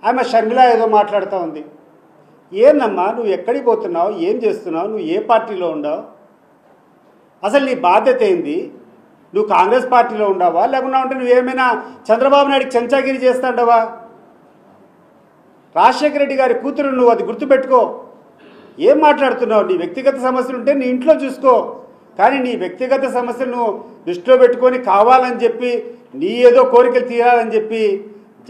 ఆమె షర్మిల ఏదో మాట్లాడుతూ ఉంది. ఏందమ్మా నువ్వు ఎక్కడికి పోతున్నావు, ఏం చేస్తున్నావు, నువ్వు ఏ పార్టీలో ఉండవు, అసలు నీ బాధ్యత ఏంది, నువ్వు కాంగ్రెస్ పార్టీలో ఉండవా లేకుండా ఉంటే నువ్వేమైనా చంద్రబాబు నాయుడికి చెంచాగిరి చేస్తాండవా? రాజశేఖర రెడ్డి గారి కూతురు నువ్వు, అది గుర్తుపెట్టుకో. ఏం మాట్లాడుతున్నావు? నీ వ్యక్తిగత సమస్యలు ఉంటే నీ ఇంట్లో చూసుకో, కానీ నీ వ్యక్తిగత సమస్యలు దృష్టిలో పెట్టుకొని కావాలని చెప్పి నీ ఏదో కోరికలు తీరాలని చెప్పి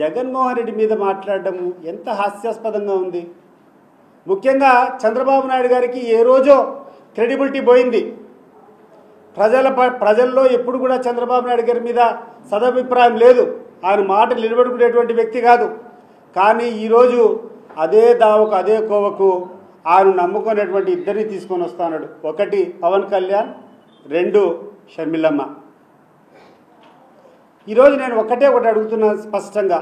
జగన్మోహన్ రెడ్డి మీద మాట్లాడడం ఎంత హాస్యాస్పదంగా ఉంది. ముఖ్యంగా చంద్రబాబు నాయుడు గారికి ఏ రోజో క్రెడిబిలిటీ పోయింది. ప్రజల్లో ఎప్పుడు కూడా చంద్రబాబు నాయుడు గారి మీద సదభిప్రాయం లేదు. ఆయన మాట నిలబెట్టుకునేటువంటి వ్యక్తి కాదు. కానీ ఈరోజు అదే దావకు అదే కోవకు ఆయన నమ్ముకునేటువంటి ఇద్దరిని తీసుకొని వస్తున్నాడు. ఒకటి పవన్ కళ్యాణ్, రెండు షర్మిలమ్మ. ఈరోజు నేను ఒకటి అడుగుతున్నాను స్పష్టంగా.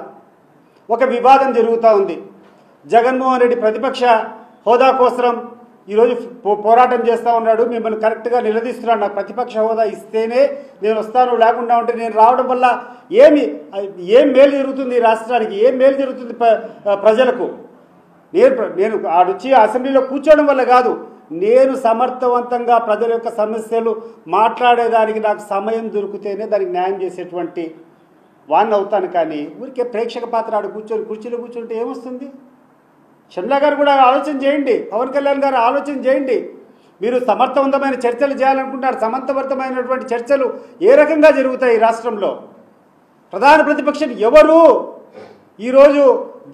ఒక వివాదం జరుగుతూ ఉంది. జగన్మోహన్ రెడ్డి ప్రతిపక్ష హోదా కోసం ఈరోజు పోరాటం చేస్తూ ఉన్నాడు. మిమ్మల్ని కరెక్ట్గా నిలదీస్తున్నాడు. నాకు ప్రతిపక్ష హోదా ఇస్తేనే నేను వస్తాను, లేకుండా ఉంటే నేను రావడం వల్ల ఏం మేలు జరుగుతుంది రాష్ట్రానికి, ఏం మేలు జరుగుతుంది ప్రజలకు? నేను ఆడొచ్చి అసెంబ్లీలో కూర్చోవడం వల్ల కాదు, నేను సమర్థవంతంగా ప్రజల యొక్క సమస్యలు మాట్లాడేదానికి నాకు సమయం దొరికితేనే దానికి న్యాయం చేసేటువంటి వాడిని అవుతాను. కానీ ఊరికే ప్రేక్షక పాత్ర ఆడు కుర్చీలో కూర్చుంటే ఏమొస్తుంది? షర్మిల గారు కూడా ఆలోచన చేయండి, పవన్ కళ్యాణ్ గారు ఆలోచన చేయండి. మీరు సమర్థవంతమైన చర్చలు చేయాలనుకుంటున్నారు. సమర్థవంతమైనటువంటి చర్చలు ఏ రకంగా జరుగుతాయి రాష్ట్రంలో? ప్రధాన ప్రతిపక్షం ఎవరు? ఈరోజు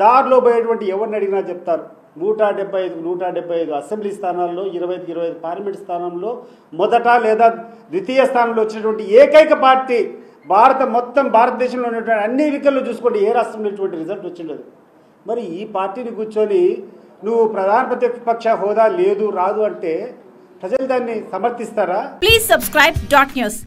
దారిలో పోయేటువంటి ఎవరిని అడిగినా చెప్తారు 175 అసెంబ్లీ స్థానాల్లో 25 పార్లమెంట్ స్థానంలో మొదట లేదా ద్వితీయ స్థానంలో వచ్చినటువంటి ఏకైక పార్టీ మొత్తం భారతదేశంలో ఉన్నటువంటి అన్ని ఎన్నికల్లో చూసుకోండి, ఏ రాష్ట్రంలో ఇటువంటి రిజల్ట్ వచ్చిండదు. మరి ఈ పార్టీని కూర్చొని నువ్వు ప్రధాన ప్రతిపక్ష హోదా లేదు రాదు అంటే ప్రజలు దాన్ని సమర్థిస్తారా? Please subscribe .news.